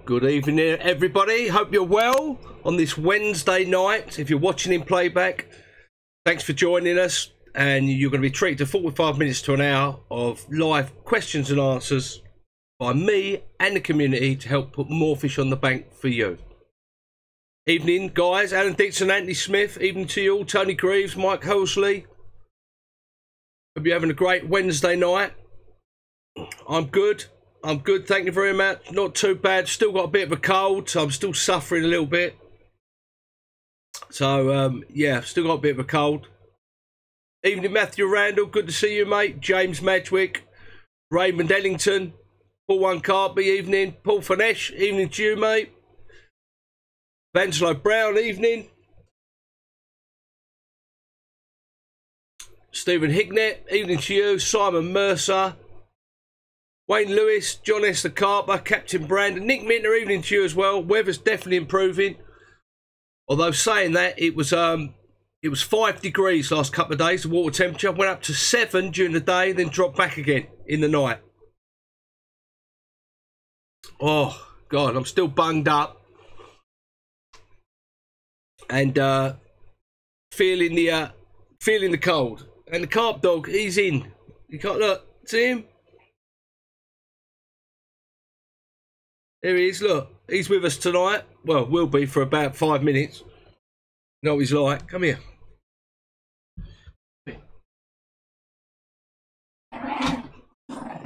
Good evening, everybody. Hope you're well on this Wednesday night. If you're watching in playback, thanks for joining us. And you're going to be treated to 45 minutes to an hour of live questions and answers by me and the community to help put more fish on the bank for you. Evening, guys. Alan Dixon, Anthony Smith. Evening to you all. Tony Greaves, Mike Hoseley. Hope you're having a great Wednesday night. I'm good. I'm good, thank you very much. Not too bad. Still got a bit of a cold, so I'm still suffering a little bit. So, yeah, still got a bit of a cold. Evening, Matthew Randall. Good to see you, mate. James Madgwick. Raymond Ellington. Paul One Carp, evening. Paul Finesh, evening to you, mate. Vanslow Brown, evening. Stephen Hignett, evening to you. Simon Mercer. Wayne Lewis, John S. the Carper, Captain Brandon, Nick Minter, evening to you as well. Weather's definitely improving. Although saying that, it was 5 degrees last couple of days, the water temperature. Went up to 7 during the day, then dropped back again in the night. Oh, God, I'm still bunged up. And feeling the cold. And the carp dog, he's in. You can't look, see him? There he is, look. He's with us tonight. Well, will be for about 5 minutes. You know what he's like. Come here.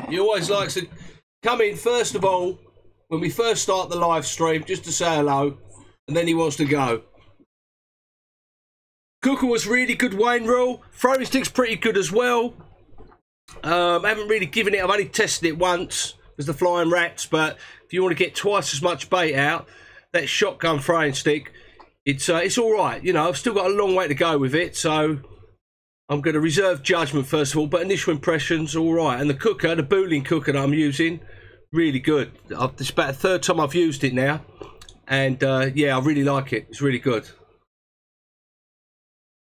He always likes to come in, first of all, when we first start the live stream, just to say hello, and then he wants to go. Cooker was really good, Wayne Rule. Throwing stick's pretty good as well. I haven't really given it. I've only tested it once. There's the flying rats, but if you want to get twice as much bait out, that shotgun throwing stick, it's all right. You know, I've still got a long way to go with it, so I'm going to reserve judgment first of all. But initial impressions, all right. And the cooker, the Boolean cooker that I'm using, really good. It's about the third time I've used it now, and yeah, I really like it. It's really good.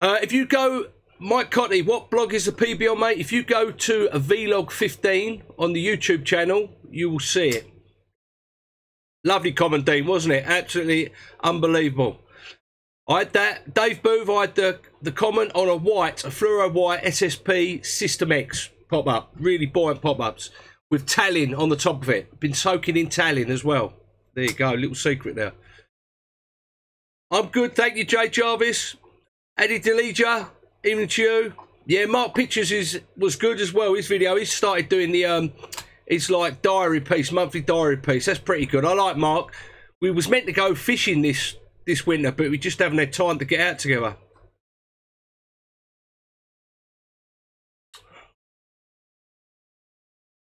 If you go, Mike Cotty, what blog is the PB on, mate? If you go to a Vlog 15 on the YouTube channel, you will see it. Lovely comment, Dean, wasn't it? Absolutely unbelievable. I had that. Dave Booth, I had the comment on a fluoro white SSP System X pop-up. Really buoyant pop-ups with talin on the top of it. Been soaking in talin as well. There you go, little secret there. I'm good, thank you, Jay Jarvis. Eddie Delija, evening to you. Yeah, Mark Pictures was good as well. His video, he started doing the it's like diary piece, monthly diary piece. That's pretty good. I like Mark. We was meant to go fishing this winter, but we just haven't had time to get out together.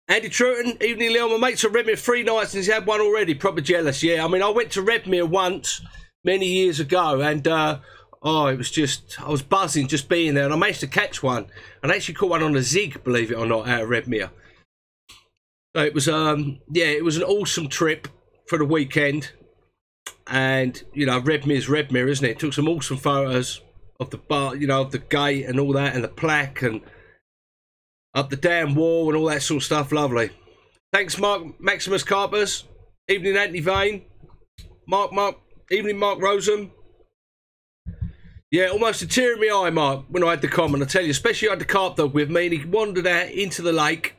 Andy Truton, evening, Leon. My mates at Redmere 3 nights and he's had one already. Proper jealous. Yeah, I mean, I went to Redmere once many years ago, and oh, it was just, I was buzzing just being there, and I managed to catch one. And I actually caught one on a zig, believe it or not, out of Redmere. So it was, yeah, it was an awesome trip for the weekend. And, you know, Redmere's Redmere, isn't it? Took some awesome photos of the bar, you know, of the gate and all that, and the plaque, and up the damn wall and all that sort of stuff. Lovely. Thanks, Mark Maximus Carpers. Evening, Anthony Vane. Mark. Evening, Mark Rosen. Yeah, almost a tear in my eye, Mark, when I had the comment. I tell you, especially I had the carp dog with me, and he wandered out into the lake,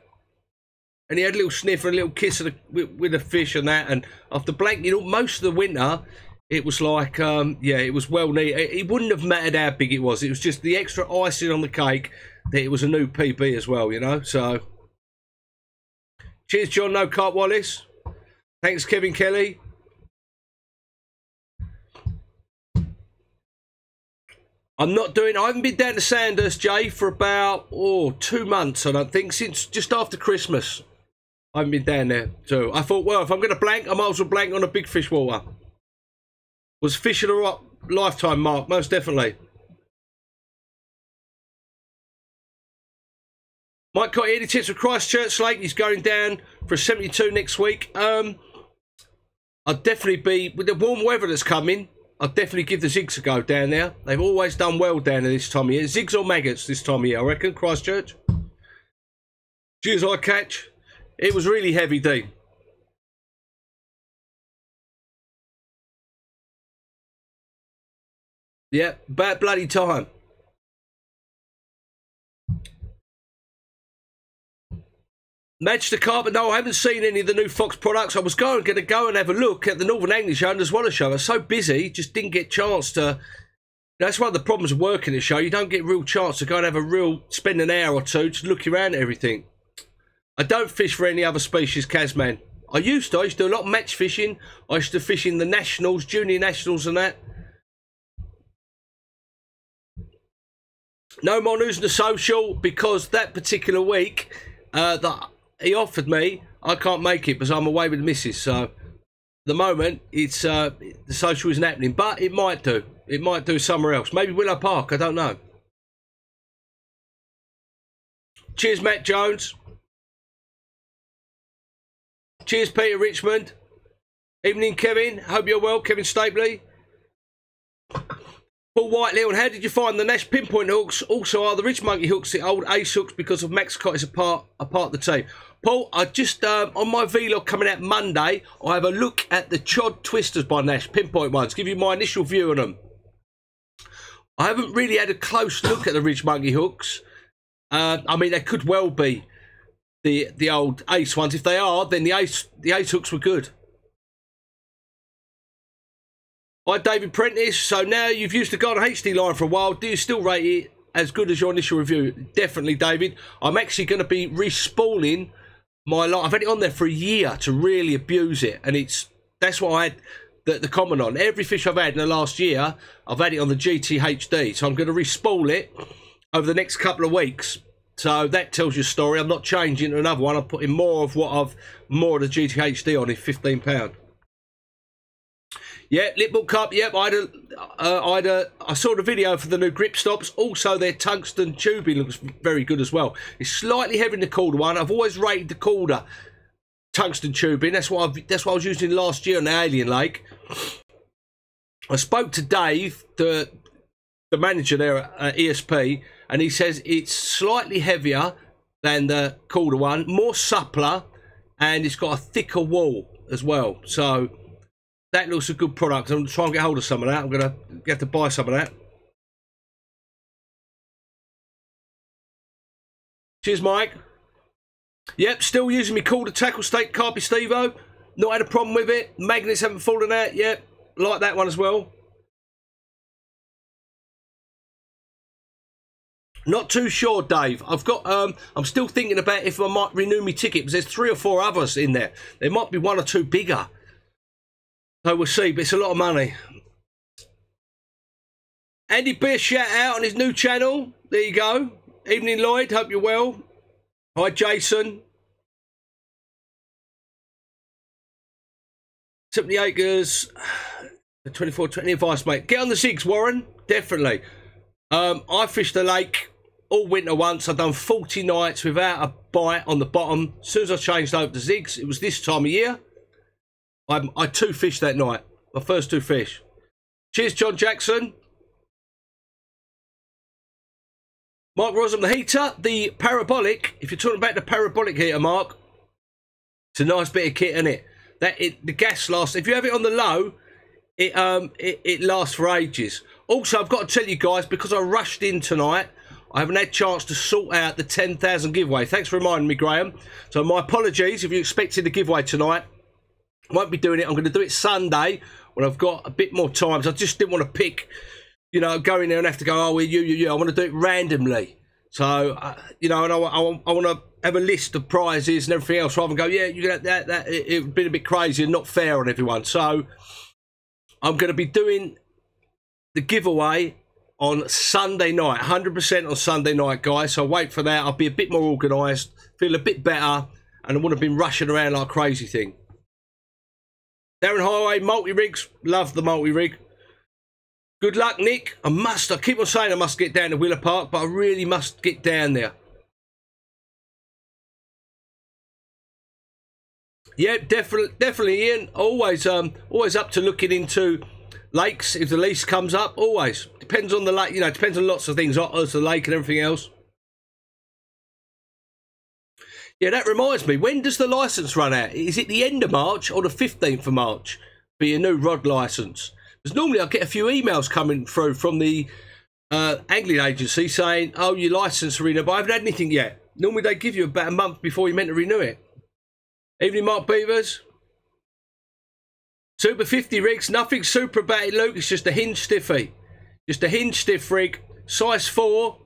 and he had a little sniff and a little kiss with the fish and that. And after blanking, you know, most of the winter, it was like, yeah, it was well neat. It wouldn't have mattered how big it was. It was just the extra icing on the cake that it was a new PB as well, you know. So, cheers, John No Carp Wallace. Thanks, Kevin Kelly. I haven't been down to Sandhurst, Jay, for about 2 months, I don't think, since just after Christmas. I haven't been down there. So I thought, well, if I'm going to blank, I might as well blank on a big fish water. Was fishing a lifetime, Mark, most definitely. Mike got any tips for Christchurch Lake? He's going down for a 72 next week. I'd definitely be, with the warm weather that's coming, I'd definitely give the zigs a go down there. They've always done well down there this time of year. Zigs or maggots this time of year, I reckon, Christchurch. Cheers, I catch. It was really heavy, Dean. Yeah, bad bloody time. Match the Carp. No, I haven't seen any of the new Fox products. I was going to go and have a look at the Northern Angling Show and as well as show. I was so busy, just didn't get a chance to. That's one of the problems of working the show. You don't get a real chance to go and have a real, spend an hour or two just looking around at everything. I don't fish for any other species, Kazman. I used to do a lot of match fishing. I used to fish in the nationals, junior nationals and that. No more news on the social because that particular week that he offered me, I can't make it because I'm away with the missus. So at the moment, it's the social isn't happening, but it might do. It might do somewhere else. Maybe Willow Park. I don't know. Cheers, Matt Jones. Cheers, Peter Richmond. Evening, Kevin. Hope you're well, Kevin Stapley. Paul Whiteley, and how did you find the Nash pinpoint hooks? Also, are the Rich Monkey hooks the old Ace hooks because of Max Cott is a part of the team? Paul, I just, on my vlog coming out Monday, I have a look at the Chod Twisters by Nash, pinpoint ones, give you my initial view on them. I haven't really had a close look at the Ridge Monkey hooks. I mean, they could well be the old Ace ones. If they are, then the Ace hooks were good. Hi, David Prentice. So now you've used the Garden HD line for a while. Do you still rate it as good as your initial review? Definitely, David. I'm actually going to be respooling my line. I've had it on there for a year to really abuse it, and that's what I had the comment on. Every fish I've had in the last year, I've had it on the GT HD. So I'm going to respool it over the next couple of weeks. So that tells you a story. I'm not changing to another one. I'm putting more of the GT HD on it, £15. Yeah, Lipbook Cup. Yep, I saw the video for the new grip stops. Also, their tungsten tubing looks very good as well. It's slightly heavier than the Calder one. I've always rated the Calder tungsten tubing. That's what I was using last year on the Alien Lake. I spoke to Dave, the manager there at ESP, and he says it's slightly heavier than the Calder one, more suppler, and it's got a thicker wall as well. So that looks a good product. I'm going to try and get hold of some of that. I'm going to have to buy some of that. Cheers, Mike. Yep, still using my Calder tackle stake Carpy Stevo. Not had a problem with it. Magnets haven't fallen out yet. Like that one as well. Not too sure, Dave. I've got. I'm still thinking about if I might renew my ticket because there's 3 or 4 others in there. There might be 1 or 2 bigger. So we'll see, but it's a lot of money. Andy Beer shout out on his new channel. There you go. Evening, Lloyd. Hope you're well. Hi, Jason. 70 acres. 24-20 advice, mate. Get on the zigs, Warren. Definitely. I fished the lake all winter once. I've done 40 nights without a bite on the bottom. As soon as I changed over to zigs, it was this time of year. I 2 fish that night. My first 2 fish. Cheers, John Jackson. Mark Rosam, the heater, the parabolic. If you're talking about the parabolic heater, Mark, it's a nice bit of kit, isn't it? The gas lasts. If you have it on the low, it lasts for ages. Also, I've got to tell you guys, because I rushed in tonight, I haven't had a chance to sort out the 10,000 giveaway. Thanks for reminding me, Graham. So my apologies if you expected the giveaway tonight. I won't be doing it. I'm going to do it Sunday when I've got a bit more time. So I just didn't want to pick, you know, go in there and have to go, oh, well, you. I want to do it randomly. So, you know, and I want to have a list of prizes and everything else rather than go, yeah, you get that. It would be a bit crazy and not fair on everyone. So I'm going to be doing the giveaway on Sunday night, 100% on Sunday night, guys. So wait for that. I'll be a bit more organised, feel a bit better, and I wouldn't have been rushing around like a crazy thing. Darren Highway, multi-rigs. Love the multi-rig. Good luck, Nick. I keep on saying I must get down to Willow Park, but I really must get down there. Yeah, definitely, Ian. Always up to looking into lakes if the lease comes up. Always. Depends on the lake, you know, depends on lots of things, otters, the lake and everything else. Yeah, that reminds me, when does the licence run out? Is it the end of March or the 15th of March for your new rod licence? Because normally I get a few emails coming through from the angling agency saying, oh, your licence renewed, but I haven't had anything yet. Normally they give you about a month before you're meant to renew it. Evening, Mark Beavers. Super 50 rigs, nothing super about it, Luke. It's just a hinge stiffy. Just a hinge stiff rig. Size 4.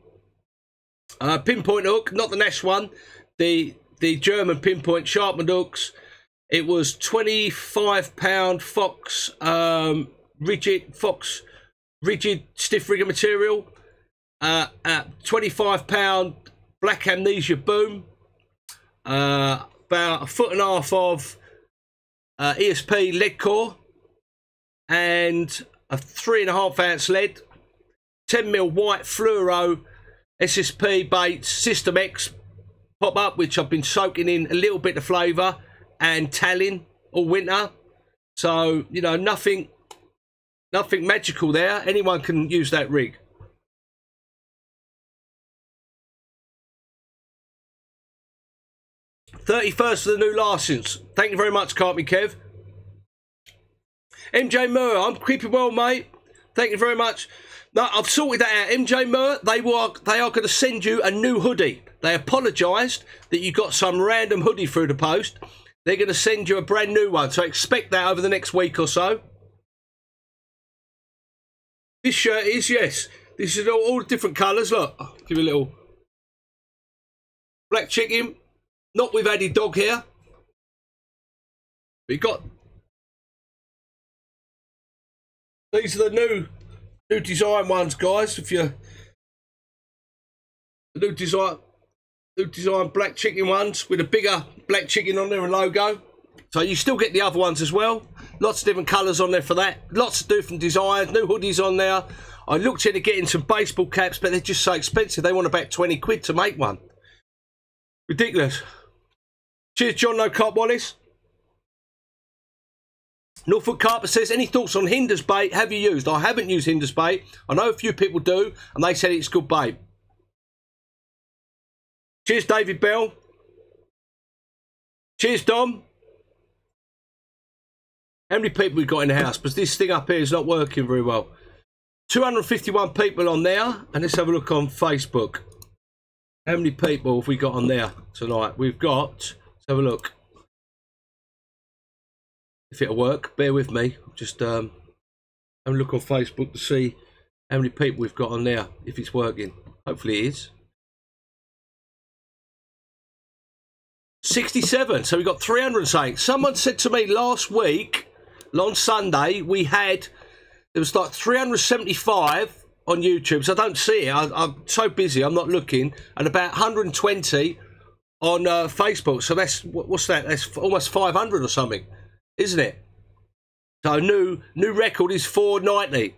Pinpoint hook, not the Nash one. The German pinpoint sharpened hooks. It was £25 rigid stiff rigger material. £25 black amnesia boom. About 1.5 foot of ESP lead core and a 3.5 ounce lead, 10mm white fluoro SSP baits, System X pop up, which I've been soaking in a little bit of flavour and talent all winter. So, you know, nothing magical there. Anyone can use that rig. $31st for the new licence. Thank you very much, Carp Me Kev. MJ Moore, I'm keeping well, mate. Thank you very much. No, I've sorted that out. MJ Moore, they are going to send you a new hoodie. They apologised that you got some random hoodie through the post. They're going to send you a brand new one, so expect that over the next week or so. This shirt is, yes. This is all the different colours. Look, I'll give you a little black chicken. Not with added dog here. We got these are the new design ones, guys. If you're the new design black chicken ones with a bigger black chicken on there and logo. So you still get the other ones as well. Lots of different colours on there for that. Lots of different designs. New hoodies on there. I looked into getting some baseball caps, but they're just so expensive. They want about 20 quid to make one. Ridiculous. Cheers, John No Carp Wallace. Norfolk Carper says, any thoughts on Hinders bait? Have you used? I haven't used Hinders bait. I know a few people do, and they said it's good bait. Cheers, David Bell. Cheers, Dom. How many people we got in the house? Because this thing up here is not working very well. 251 people on there, and let's have a look on Facebook. How many people have we got on there tonight? We've got... Let's have a look. If it'll work, bear with me. Just have a look on Facebook to see how many people we've got on there, if it's working. Hopefully it is. 67, so we got 300 and something. Someone said to me last week, on Sunday, there was like 375 on YouTube, so I don't see it. I'm so busy, I'm not looking, and about 120 on Facebook. So that's, what's that? That's almost 500 or something, isn't it? So new record is 490.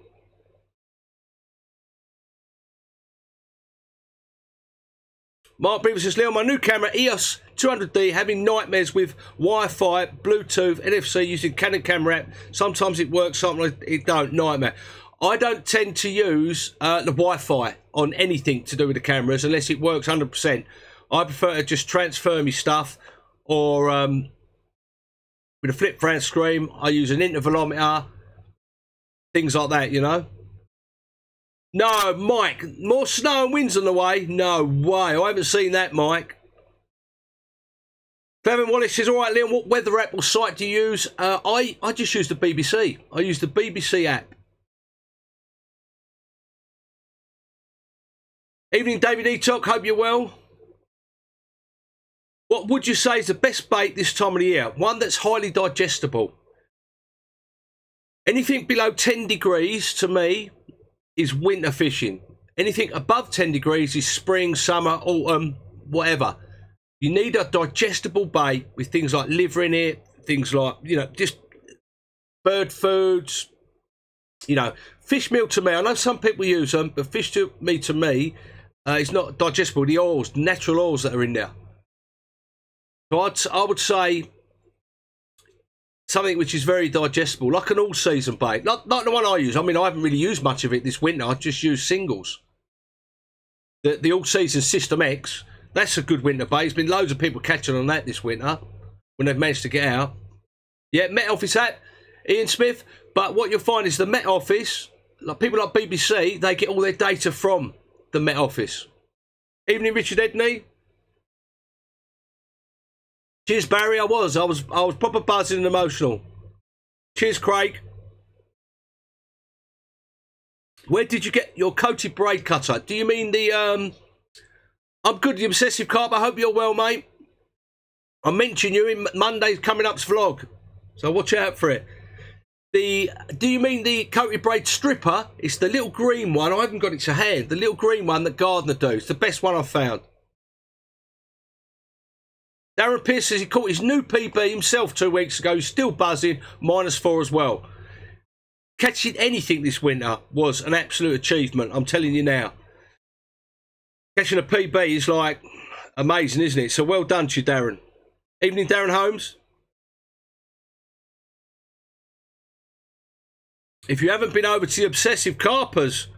Mark Beaver says, Leon, my new camera, EOS 200D, having nightmares with Wi-Fi, Bluetooth, NFC, using Canon camera app. Sometimes it works, sometimes it don't. Nightmare. I don't tend to use the Wi-Fi on anything to do with the cameras unless it works 100%. I prefer to just transfer my stuff, or with a flip front screen, I use an intervalometer, things like that, you know. No, Mike, more snow and winds on the way? No way, I haven't seen that, Mike. Clement Wallace says, all right, Leon, what weather app or site do you use? I just use the BBC. I use the BBC app. Evening, David Etok, hope you're well. What would you say is the best bait this time of the year? One that's highly digestible. Anything below 10 degrees, to me, is winter fishing. Anything above 10 degrees is spring, summer, autumn, whatever. You need a digestible bait with things like liver in it, things like, you know, just bird foods. You know, fish meal to me, I know some people use them, but fish to me is not digestible. The oils, natural oils that are in there. So I would say something which is very digestible, like an all-season bait. Not the one I use. I mean, I haven't really used much of it this winter. I just use singles. The all-season System X, that's a good winter bait. There's been loads of people catching on that this winter when they've managed to get out. Yeah, Met Office app. Ian Smith. But what you'll find is the Met Office, like people like BBC, they get all their data from the Met Office. Evening, Richard Edney. Cheers, Barry. I was proper buzzing and emotional. Cheers, Craig. Where did you get your coated braid cutter? Do you mean the I'm good, the Obsessive Carp. I hope you're well, mate. I mentioned you in Monday's coming up's vlog, so watch out for it. Do you mean the coated braid stripper? It's the little green one. I haven't got it to hand. The little green one that Gardner do. It's the best one I've found. Darren Pierce says he caught his new PB himself 2 weeks ago. He's still buzzing. -4 as well. Catching anything this winter was an absolute achievement. I'm telling you now. Catching a PB is like amazing, isn't it? So well done to you, Darren. Evening, Darren Holmes. If you haven't been over to the Obsessive Carpers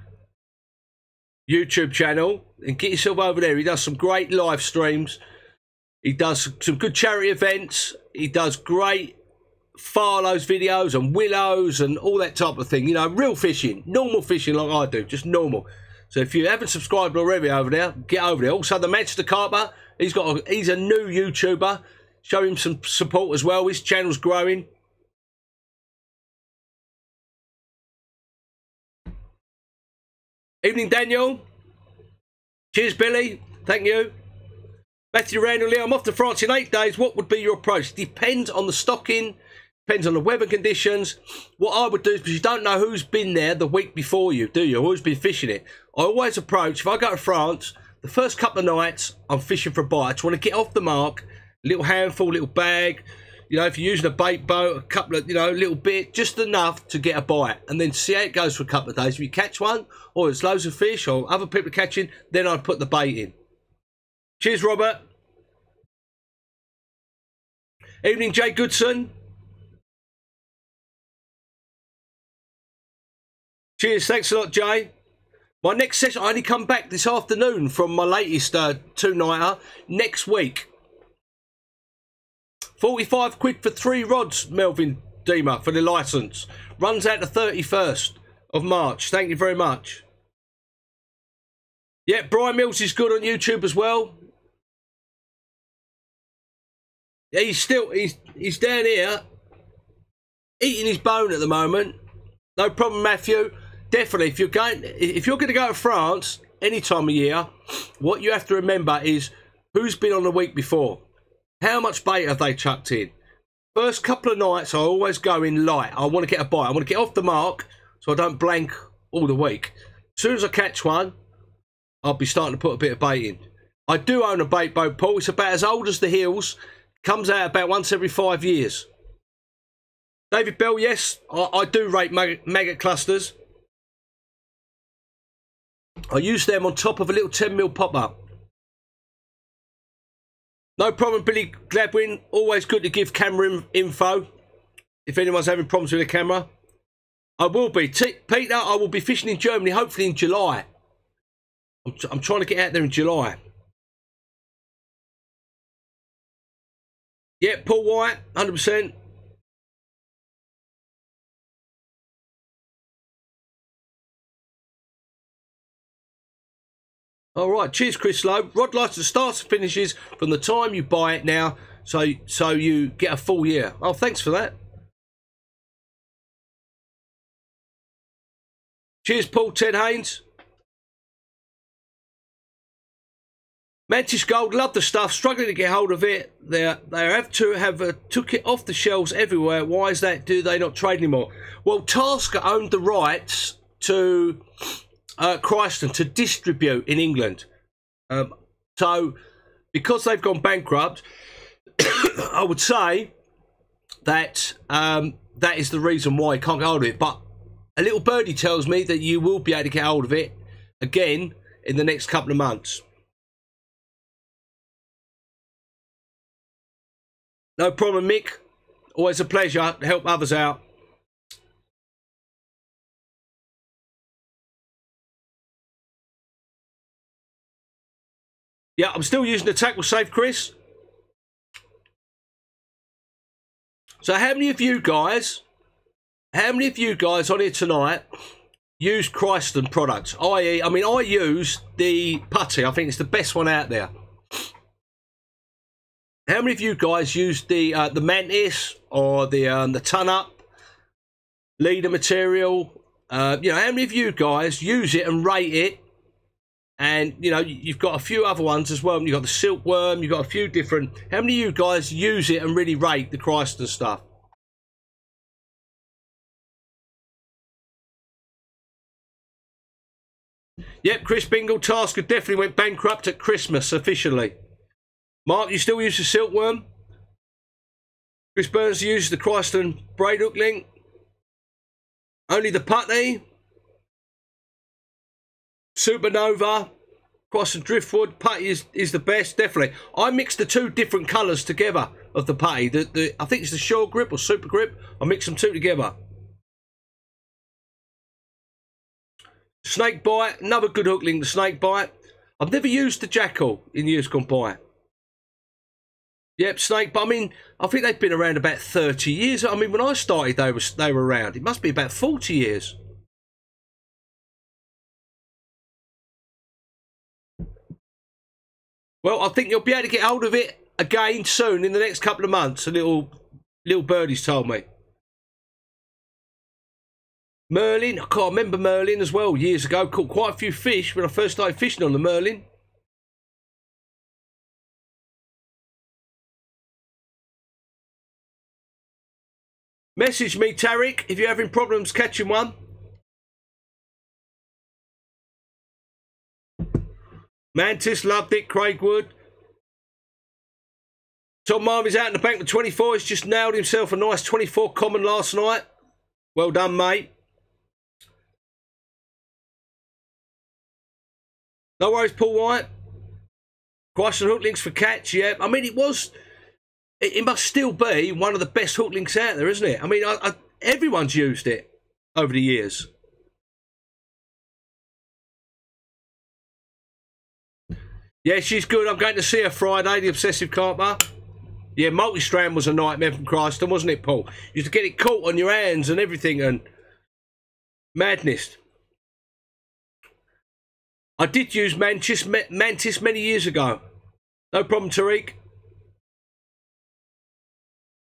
YouTube channel, then get yourself over there. He does some great live streams. He does some good charity events. He does great Farlow's videos and Willows and all that type of thing. You know, real fishing. Normal fishing like I do. Just normal. So if you haven't subscribed already over there, get over there. Also, the Manchester Carper. He's a new YouTuber. Show him some support as well. His channel's growing. Evening, Daniel. Cheers, Billy. Thank you. Matthew Randall, I'm off to France in 8 days. What would be your approach? Depends on the stocking, depends on the weather conditions. What I would do is, because you don't know who's been there the week before you, do you? Who's been fishing it? I always approach, if I go to France, the first couple of nights, I'm fishing for a bite. I just want to get off the mark, a little handful, little bag. You know, if you're using a bait boat, a couple of, you know, a little bit, just enough to get a bite. And then see how it goes for a couple of days. If you catch one, or there's loads of fish, or other people are catching, then I'd put the bait in. Cheers, Robert. Evening, Jay Goodson. Cheers, thanks a lot, Jay. My next session, I only come back this afternoon from my latest two-nighter next week. 45 quid for 3 rods, Melvin Deemer, for the licence. Runs out the 31st of March. Thank you very much. Yeah, Brian Mills is good on YouTube as well. Yeah, he's down here eating his bone at the moment. No problem, Matthew. Definitely, if you're going to go to France any time of year, what you have to remember is who's been on the week before. How much bait have they chucked in? First couple of nights, I always go in light. I want to get a bite. I want to get off the mark so I don't blank all the week. As soon as I catch one, I'll be starting to put a bit of bait in. I do own a bait boat, Paul. It's about as old as the hills. Comes out about once every 5 years. David Bell, yes, I do rate maggot clusters. I use them on top of a little 10mm pop-up. No problem, Billy Gladwin. Always good to give camera info if anyone's having problems with the camera. I will be. Peter, I will be fishing in Germany, hopefully in July. I'm trying to get out there in July. Yeah, Paul White, 100%. All right, cheers, Chris Lowe. Rod license starts and finishes from the time you buy it now, so you get a full year. Oh, thanks for that. Cheers, Paul Ted Haynes. Mantis Gold, love the stuff. Struggling to get hold of it. They have to have took it off the shelves everywhere. Why is that? Do they not trade anymore? Well, Tasker owned the rights to Christen to distribute in England. So, because they've gone bankrupt, I would say that that is the reason why you can't get hold of it. But a little birdie tells me that you will be able to get hold of it again in the next couple of months. No problem, Mick. Always a pleasure to help others out. Yeah, I'm still using the tackle safe, Chris. So how many of you guys how many of you guys on here tonight use Christen products? I mean, I use the putty. I think it's the best one out there. How many of you guys use the Mantis or the Ton Up leader material? You know, how many of you guys use it and rate it? And you know, you've got a few other ones as well. You've got the Silkworm. You've got a few different. How many of you guys use it and really rate the Christen stuff? Yep, Chris Bingle, Tasker definitely went bankrupt at Christmas officially. Mark, you still use the Silkworm? Chris Burns uses the Christen braid hook link. Only the putty. Supernova, Christen driftwood, putty is the best, definitely. I mix the two different colours together of the putty. I think it's the Shore Grip or Super Grip. I mix them two together. Snake Bite, another good hook link, the Snake Bite. I've never used the Jackal in years gone by. Yep, Snake, but I mean, I think they've been around about 30 years. I mean, when I started, they were around. It must be about 40 years. Well, I think you'll be able to get hold of it again soon in the next couple of months. A little birdie's told me. Merlin, I can't remember Merlin as well. Years ago, caught quite a few fish when I first started fishing on the Merlin. Message me, Tarek, if you're having problems catching one. Mantis, loved it. Craig Wood. Tom Marvin's out in the bank with 24. He's just nailed himself a nice 24 common last night. Well done, mate. No worries, Paul White. Christen hook links for catch, yeah. I mean, it must still be one of the best hook links out there, isn't it? I mean, everyone's used it over the years. Yeah, she's good. I'm going to see her Friday, the Obsessive Carper. Yeah, multi-strand was a nightmare from Christen, wasn't it, Paul? You used to get it caught on your hands and everything, and madness. I did use Mantis many years ago. No problem, Tariq.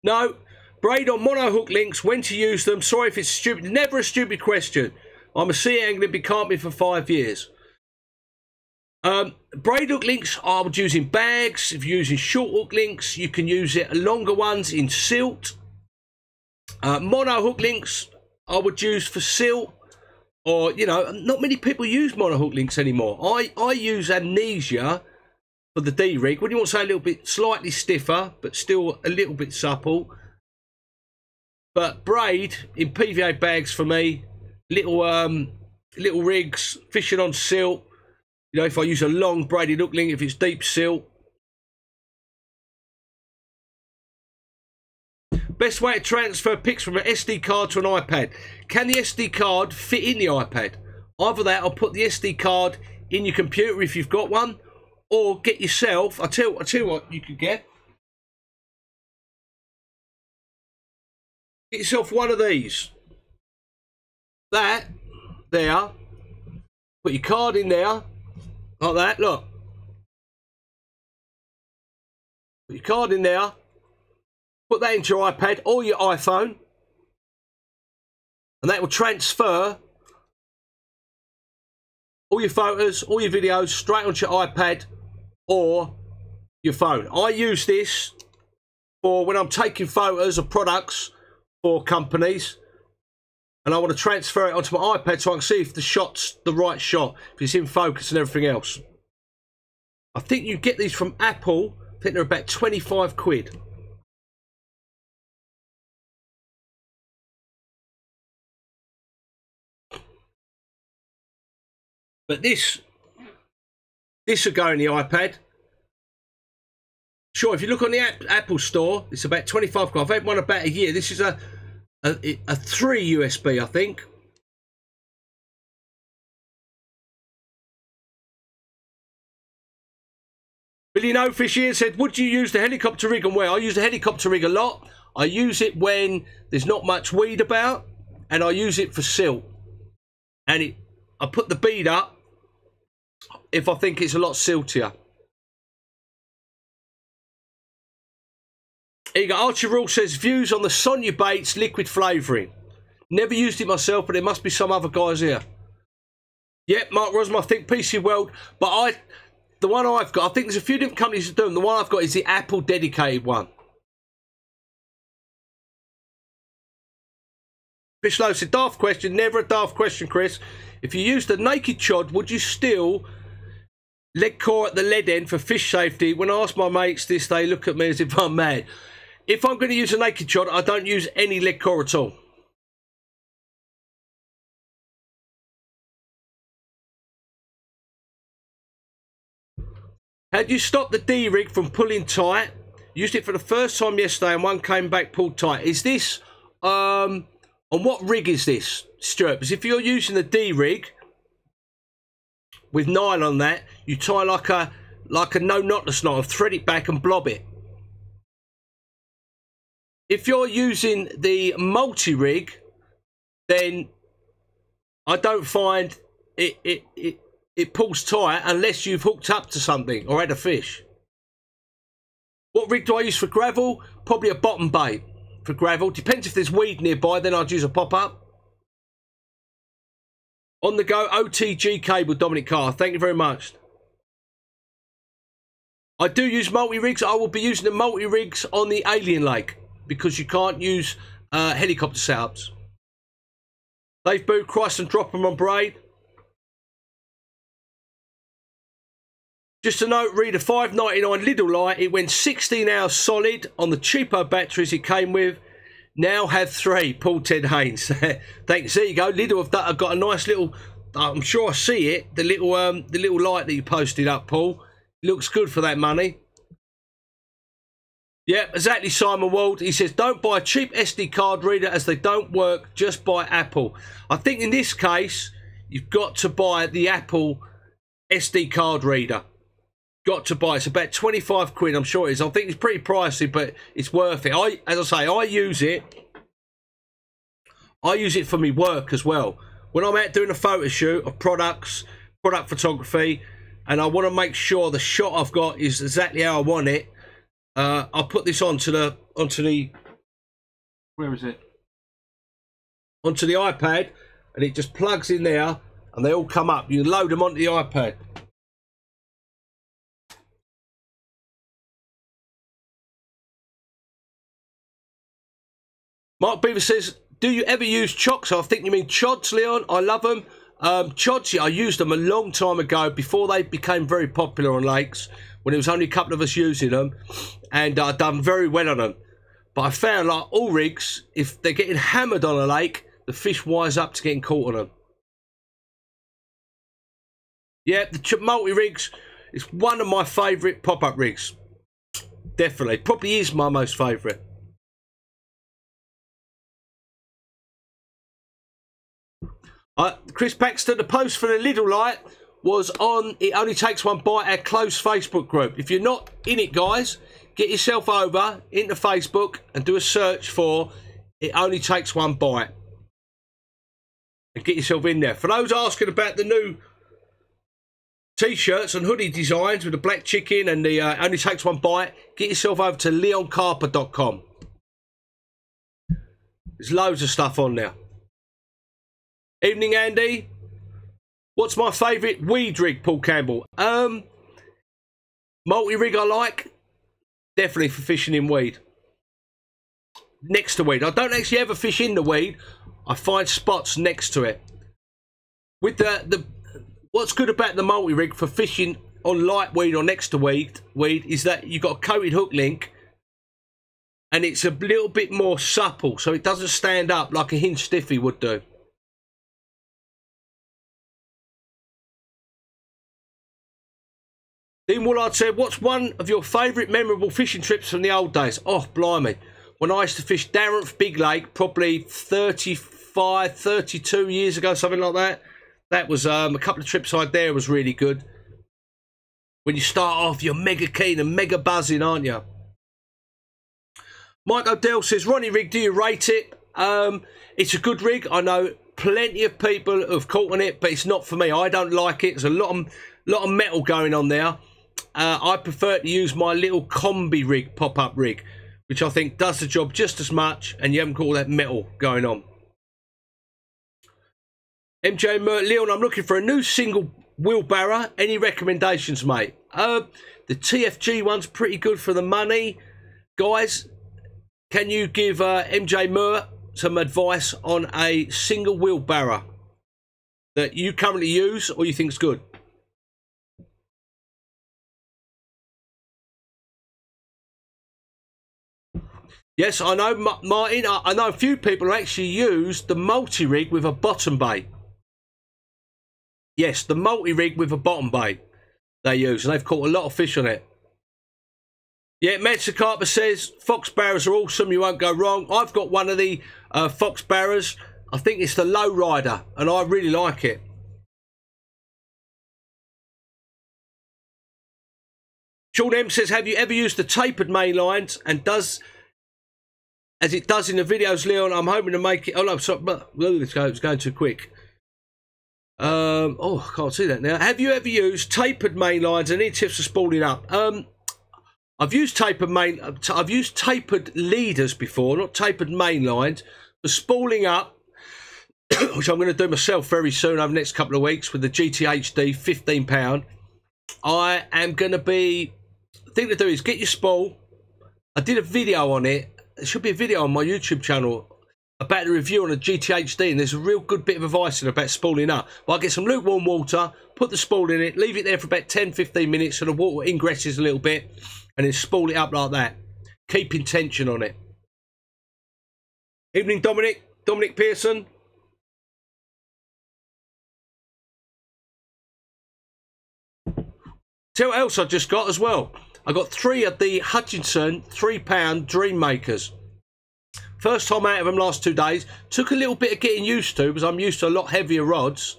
No, braid on mono hook links, when to use them. Sorry if it's stupid. Never a stupid question. I'm a sea angler, been carping for 5 years. Braid hook links I would use in bags. If you're using short hook links, you can use it longer ones in silt. Mono hook links I would use for silt. Or, you know, not many people use mono hook links anymore. I use Amnesia for the D-rig. When you want to say a little bit slightly stiffer, but still a little bit supple. But braid in PVA bags for me. Little rigs, fishing on silt. You know, if I use a long braided hook link, if it's deep silt. Best way to transfer pics from an SD card to an iPad. Can the SD card fit in the iPad? Either that or put the SD card in your computer if you've got one. Or get yourself, I'll tell you what you could get. Get yourself one of these. That, there. Put your card in there. Like that, look. Put your card in there. Put that into your iPad or your iPhone. And that will transfer all your photos, all your videos straight onto your iPad or your phone. I use this for when I'm taking photos of products for companies and I want to transfer it onto my iPad so I can see if the shot's the right shot, if it's in focus and everything else. I think you get these from Apple. I think they're about 25 quid. But this will go in the iPad. Sure, if you look on the Apple store, it's about 25 quid. I've had one about a year. This is a 3 USB, I think. Billy No Fish here said, would you use the helicopter rig and where? I use the helicopter rig a lot. I use it when there's not much weed about. and I use it for silt. And I put the bead up if I think it's a lot siltier. Here you go. Archie Rule says, views on the Sonia Bates liquid flavouring. Never used it myself, but there must be some other guys here. Yep, Mark Rosman, I think PC World. But the one I've got, I think there's a few different companies that do them. The one I've got is the Apple dedicated one. Fish Low said, daft question. Never a daft question, Chris. If you used a naked chod, would you still leg core at the lead end for fish safety? When I ask my mates this, they look at me as if I'm mad. If I'm going to use a naked chod, I don't use any leg core at all. Had you stopped the D-rig from pulling tight? Used it for the first time yesterday and one came back pulled tight. Is this, on what rig is this, Stuart? Because if you're using the D-rig with nylon on that, you tie like a no knotless knot and thread it back and blob it. If you're using the multi-rig, then I don't find it pulls tight unless you've hooked up to something or had a fish. What rig do I use for gravel? Probably a bottom bait for gravel. Depends if there's weed nearby, then I'd use a pop-up. On the go, OTG cable, Dominic Carr. Thank you very much. I do use multi-rigs. I will be using the multi-rigs on the Alien Lake because you can't use helicopter setups. Dave Boo, Christ and drop them on braid. Just a note, read a $5.99 Lidl light. It went 16 hours solid on the cheapo batteries it came with. Now have 3. Paul Ted Haynes. Thanks. There you go. Lidl have got a nice little. I'm sure I see it. The little light that you posted up, Paul. It looks good for that money. Yep, exactly. Simon Wald. He says, don't buy a cheap SD card reader as they don't work. Just buy Apple. I think in this case, you've got to buy the Apple SD card reader. Got to buy. It's about 25 quid, I'm sure it is. I think it's pretty pricey, but it's worth it. As I say, I use it for my work as well. When I'm out doing a photo shoot of product photography, and I want to make sure the shot I've got is exactly how I want it, I'll put this onto the where is it? Onto the iPad, and it just plugs in there, and they all come up. You load them onto the iPad. Mark Beaver says, do you ever use chocks? I think you mean chods, Leon. I love them. Chods, yeah, I used them a long time ago before they became very popular on lakes, when there was only a couple of us using them, and I've done very well on them. But I found, like all rigs, if they're getting hammered on a lake, the fish wise up to getting caught on them. Yeah, the multi-rigs is one of my favourite pop-up rigs. Definitely. Probably is my most favourite. Chris Paxton, the post for the Lidl light was on It Only Takes One Bite, our close Facebook group. If you're not in it, guys, get yourself over into Facebook and do a search for It Only Takes One Bite. And get yourself in there. For those asking about the new t-shirts and hoodie designs with the black chicken and the Only Takes One Bite, get yourself over to leoncarper.com. There's loads of stuff on there. Evening, Andy. What's my favourite weed rig, Paul Campbell? Multi-rig I like. Definitely for fishing in weed. Next to weed. I don't actually ever fish in the weed. I find spots next to it. With what's good about the multi-rig for fishing on light weed or next to weed is that you've got a coated hook link and it's a little bit more supple, so it doesn't stand up like a hinge stiffy would do. Dean Woolard said, what's one of your favourite memorable fishing trips from the old days? Oh, blimey. When I used to fish Darrenth Big Lake, probably 35, 32 years ago, something like that. That was a couple of trips I had there was really good. When you start off, you're mega keen and mega buzzing, aren't you? Mike O'Dell says, Ronnie Rig, do you rate it? It's a good rig. I know plenty of people have caught on it, but it's not for me. I don't like it. There's a lot of metal going on there. I prefer to use my little combi rig, pop-up rig, which I think does the job just as much, and you haven't got all that metal going on. MJ Leon, I'm looking for a new single wheelbarrow. Any recommendations, mate? The TFG one's pretty good for the money. Guys, can you give MJ Mur some advice on a single wheelbarrow that you currently use or you think's good? Yes, I know, Martin. I know a few people who actually use the multi-rig with a bottom bay. Yes, the multi-rig with a bottom bay they use, and they've caught a lot of fish on it. Yeah, Manchester Carper says, fox barrows are awesome, you won't go wrong. I've got one of the fox barrows. I think it's the low rider, and I really like it. Sean M says, have you ever used the tapered main lines, and does, as it does in the videos, Leon, I'm hoping to make it, oh no, sorry, it's going too quick. Oh, I can't see that now. Have you ever used tapered main lines, and any tips for spooling up? I've used tapered leaders before, not tapered main lines. For spooling up, which I'm going to do myself very soon over the next couple of weeks with the GTHD £15. I am going to be, the thing to do is get your spool. I did a video on it. There should be a video on my YouTube channel about the review on a GTHD, and there's a real good bit of advice in about spooling up. But I get some lukewarm water, put the spool in it, leave it there for about 10-15 minutes so the water ingresses a little bit, and then spool it up like that, keeping tension on it. Evening, Dominic Pearson. Tell what else I just got as well. I got 3 of the Hutchinson £3 Dream Makers. First time out of them last 2 days. Took a little bit of getting used to, because I'm used to a lot heavier rods.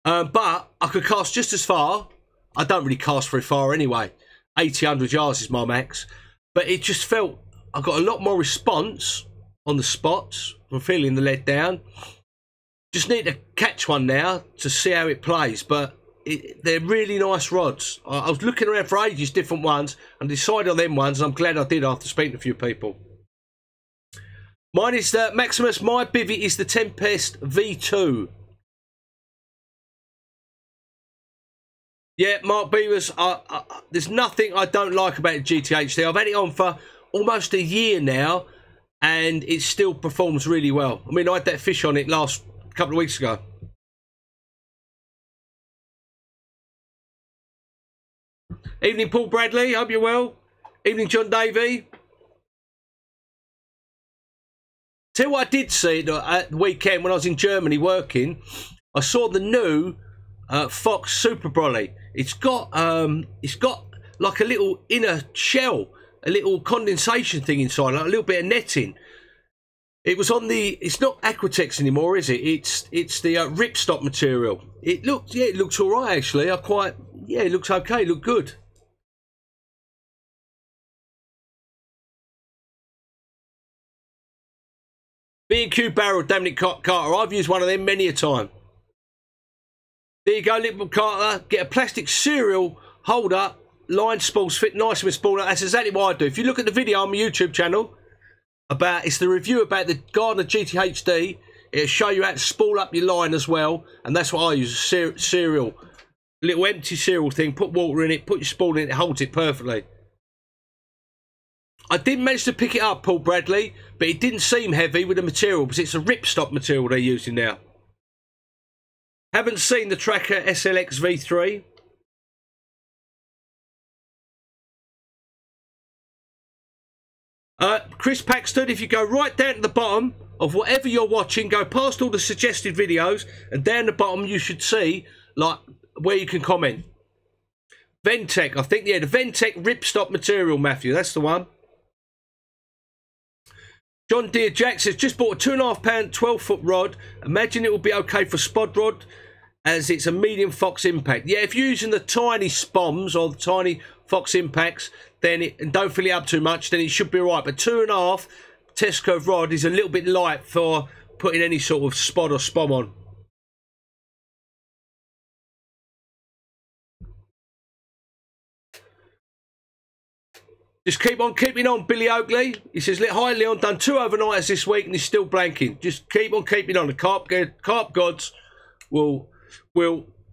But I could cast just as far. I don't really cast very far anyway. 80-100 yards is my max. But it just felt, I got a lot more response on the spots from feeling the lead down. Just need to catch one now to see how it plays. But they're really nice rods. I was looking around for ages, different ones, and decided on them ones. And I'm glad I did after speaking to a few people. Mine is Maximus. My bivvy is the Tempest V2. Yeah, Mark Beavers. There's nothing I don't like about the GTHD. I've had it on for almost a year now, and it still performs really well. I mean, I had that fish on it last couple of weeks ago. Evening, Paul Bradley. Hope you're well. Evening, John Davey. Tell you what I did see at the weekend when I was in Germany working. I saw the new Fox Super Brolly. It's got like a little inner shell, a little condensation thing inside, like a little bit of netting. It was on the. It's not Aquatex anymore, is it? It's the ripstop material. It looks all right actually. It looks okay. It looked good. B&Q barrel, Dominic Carter. I've used one of them many a time. There you go, little Carter. Get a plastic cereal holder, line spools fit nice with spool. That's exactly what I do. If you look at the video on my YouTube channel, it's the review about the Gardner GTHD. It'll show you how to spool up your line as well. And that's what I use, cereal. Little empty cereal thing. Put water in it, put your spool in it, it holds it perfectly. I did manage to pick it up, Paul Bradley, but it didn't seem heavy with the material because it's a ripstop material they're using now. Haven't seen the Tracker SLX V3. Chris Paxton, if you go right down to the bottom of whatever you're watching, go past all the suggested videos, and down the bottom you should see like where you can comment. Ventec, I think, yeah, the Ventec ripstop material, Matthew, that's the one. John Deere Jack says, just bought a 2.5 pound 12-foot rod. Imagine it will be okay for spod rod as it's a medium Fox impact. Yeah, if you're using the tiny spoms or the tiny Fox impacts, then and don't fill it up too much, then it should be all right. But 2.5, Tesco rod is a little bit light for putting any sort of spot or spom on. Just keep on keeping on, Billy Oakley. He says, hi, Leon, done 2 overnighters this week and he's still blanking. Just keep on keeping on. The carp gods will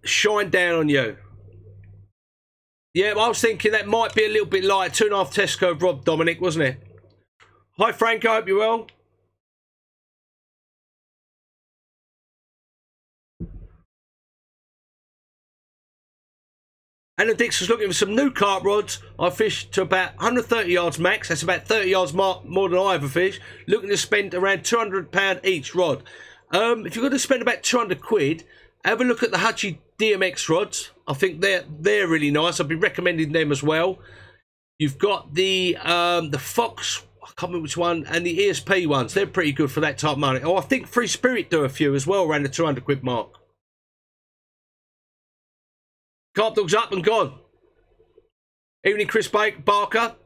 shine down on you. Yeah, I was thinking that might be a little bit light. 2.5 Tesco rod, Dominic, wasn't it? Hi, Frank, I hope you're well. Alan Dixon's looking for some new carp rods. I fished to about 130 yards max. That's about 30 yards more than I ever fished. Looking to spend around £200 each rod. If you're going to spend about 200 quid, have a look at the Hutchie DMX rods. I think they're really nice. I'll be recommending them as well. You've got the Fox, I can't remember which one, and the ESP ones. They're pretty good for that type of money. Oh, I think Free Spirit do a few as well around the 200 quid mark. Carp Dog's up and gone. Evening, Chris Barker.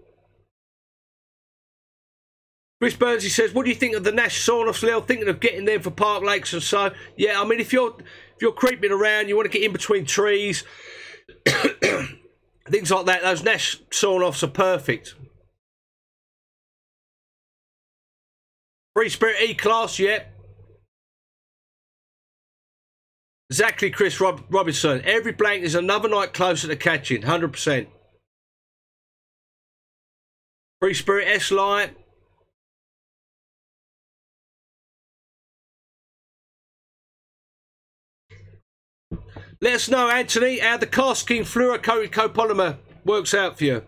Chris Burns, he says, what do you think of the Nash sawn-offs, Lil? Thinking of getting them for Park Lakes and so? Yeah, I mean, if you're creeping around, you want to get in between trees, things like that, those Nash sawn-offs are perfect. Free Spirit E-Class, yeah. Exactly, Chris Robinson. Every blank is another night closer to catching, 100%. Free Spirit S-Light. Let us know, Anthony, how the cast scheme fluorocoated copolymer works out for you.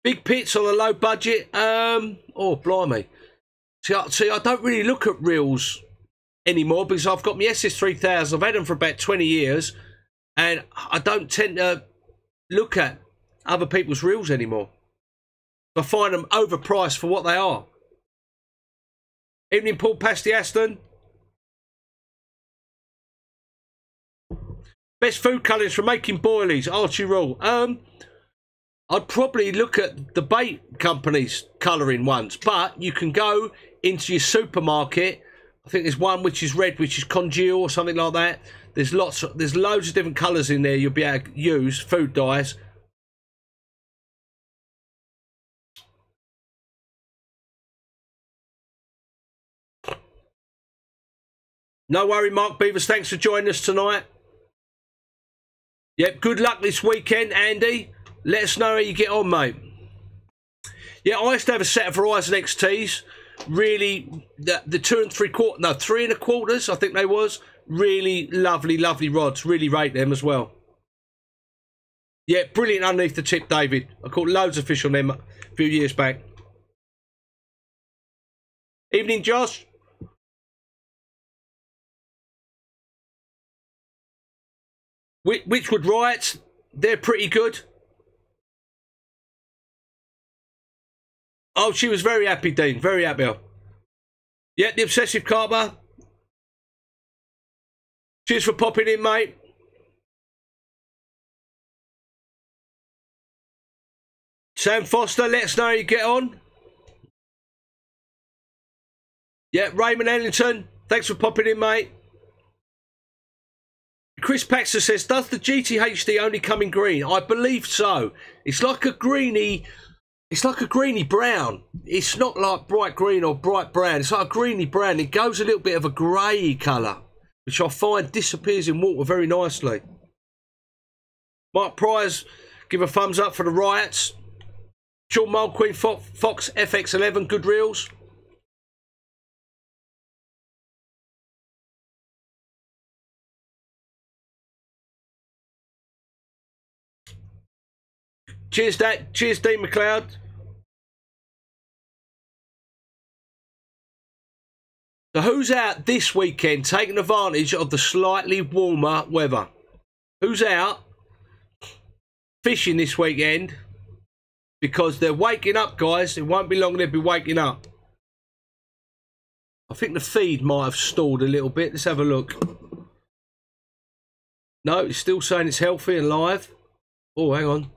Big pits on a low budget. Oh, blimey. See, I don't really look at reels anymore because I've got my SS3000. I've had them for about 20 years and I don't tend to look at other people's reels anymore. I find them overpriced for what they are. Evening, Paul Pastiaston. Best food colours for making boilies, Archie Rule. I'd probably look at the bait companies colouring ones, but you can go into your supermarket. I think there's one which is red, which is congeal or something like that. There's loads of different colours in there you'll be able to use, food dyes. No worry, Mark Beavers, thanks for joining us tonight. Yep, good luck this weekend, Andy. Let us know how you get on, mate. Yeah, I used to have a set of Verizon XTs. Really, the 2 3/4, no, 3 1/4, I think they was. Really lovely, lovely rods. Really rate them as well. Yeah, brilliant underneath the tip, David. I caught loads of fish on them a few years back. Evening, Josh. Witchwood Riots, they're pretty good. Oh, she was very happy, Dean. Very happy. Yeah, the Obsessive Carper. Cheers for popping in, mate. Sam Foster, let us know how you get on. Yeah, Raymond Ellington, thanks for popping in, mate. Chris Paxter says, does the GTHD only come in green? I believe so. It's like a greeny... It's like a greeny brown. It's not like bright green or bright brown. It's like a greeny brown. It goes a little bit of a grey colour, which I find disappears in water very nicely. Mike Pryor's give a thumbs up for the Riots. Sean Mulqueen, Fox FX11, good reels. Cheers, Dad. Cheers, Dean McLeod. So who's out this weekend taking advantage of the slightly warmer weather? Who's out fishing this weekend? Because they're waking up, guys. It won't be long they'll be waking up. I think the feed might have stalled a little bit. Let's have a look. No, it's still saying it's healthy and live. Oh, hang on.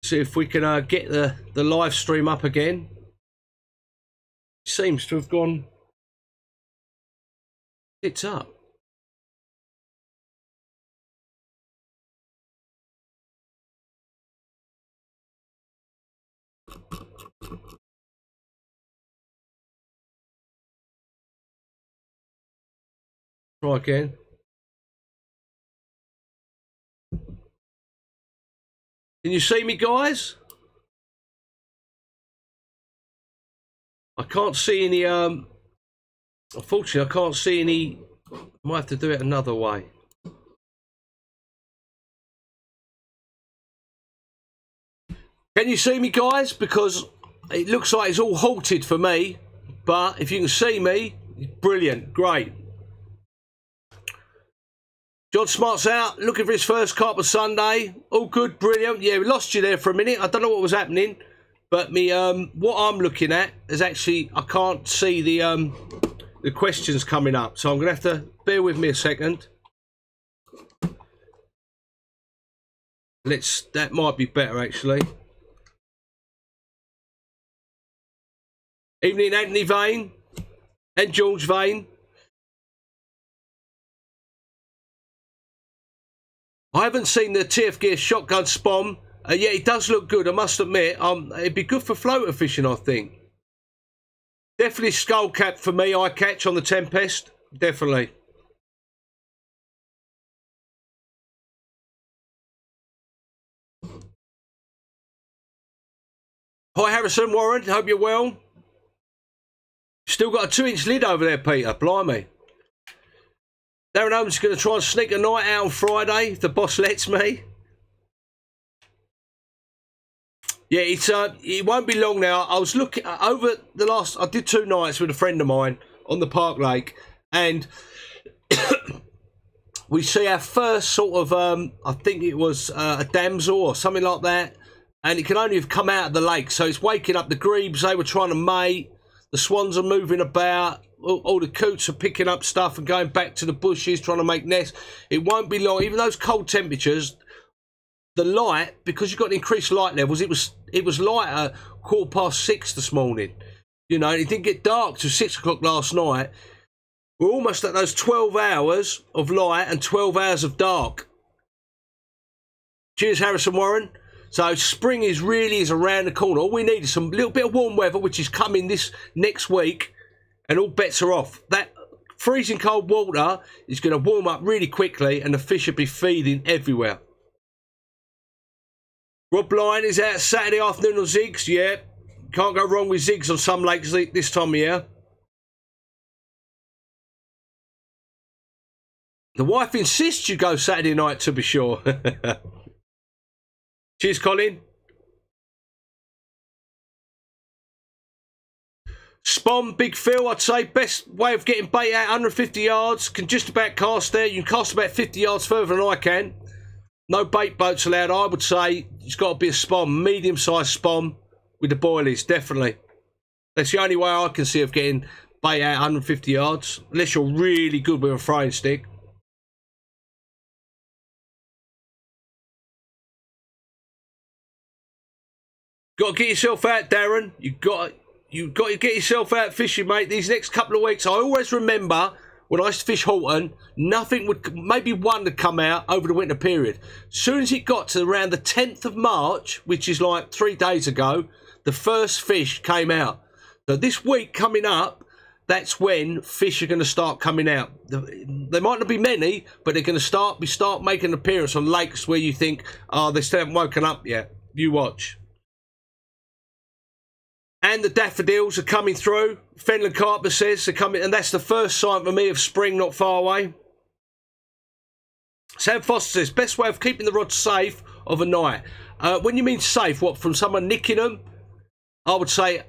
See if we can get the live stream up again. Seems to have gone. It's up. Try again. Can you see me, guys? I can't see any, unfortunately I can't see any. I might have to do it another way. Can you see me, guys? Because it looks like it's all halted for me, but if you can see me, brilliant, great. John Smart's out, looking for his first carp on Sunday. All good, brilliant. Yeah, we lost you there for a minute. I don't know what was happening, but me, what I'm looking at is actually, I can't see the questions coming up, so I'm gonna have to bear with me a second. That might be better actually. Evening, Anthony Vane and George Vane. I haven't seen the TF Gear shotgun spawn. Yeah, it does look good, I must admit. It'd be good for floater fishing, I think. Definitely skull cap for me, I catch on the Tempest. Definitely. Hi, Harrison Warren. Hope you're well. Still got a 2-inch lid over there, Peter. Blimey. Darren Holmes is going to try and sneak a night out on Friday if the boss lets me. Yeah, it won't be long now. I was looking over the last. I did 2 nights with a friend of mine on the Park Lake, and we see our first sort of. I think it was a damsel or something like that, and it can only have come out of the lake, so it's waking up the grebes. They were trying to mate. The swans are moving about. All the coots are picking up stuff and going back to the bushes, trying to make nests. It won't be long. Even those cold temperatures, the light, because you've got increased light levels, it was light at 6:15 this morning. You know, it didn't get dark till 6 o'clock last night. We're almost at those 12 hours of light and 12 hours of dark. Cheers, Harrison Warren. So spring is around the corner. All we need is some little bit of warm weather, which is coming this next week, and all bets are off. That freezing cold water is going to warm up really quickly, and the fish will be feeding everywhere. Rob Lyon is out Saturday afternoon on zigs. Yeah, can't go wrong with zigs on some lakes this time of year. The wife insists you go Saturday night, to be sure. Cheers, Colin. Spawn, Big Phil, I'd say best way of getting bait out 150 yards. Can just about cast there. You can cast about 50 yards further than I can. No bait boats allowed. I would say it's got to be a spawn, medium-sized spawn with the boilies, definitely. That's the only way I can see of getting bait out 150 yards, unless you're really good with a throwing stick. Got to get yourself out, Darren. You've got to get yourself out fishing, mate. These next couple of weeks, I always remember when I used to fish Halton, nothing would, maybe one would come out over the winter period. As soon as it got to around the 10th of March, which is like 3 days ago, the first fish came out. So this week coming up, that's when fish are going to start coming out. There might not be many, but they're going to start making an appearance on lakes where you think, oh, they still haven't woken up yet. You watch. And the daffodils are coming through. Fenland Carper says they're coming, and that's the first sign for me of spring not far away. Sam Foster says, best way of keeping the rod safe of a night. When you mean safe, what, from someone nicking them? I would say,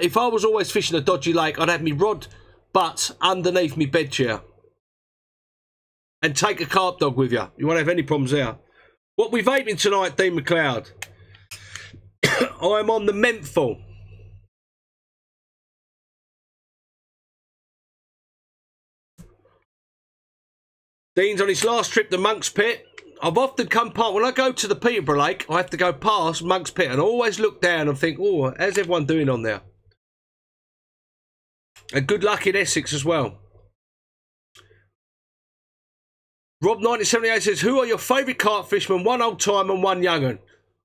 if I was always fishing a dodgy lake, I'd have my rod butt underneath my bed chair. And take a carp dog with you. You won't have any problems there. What we vaping tonight, Dean McLeod? I'm on the menthol. Dean's on his last trip to Monk's Pit. I've often come past, when I go to the Peterborough Lake, I have to go past Monk's Pit and I always look down and think, oh, how's everyone doing on there? And good luck in Essex as well. Rob 1978 says, who are your favourite carp fishermen? One old timer and one young'un.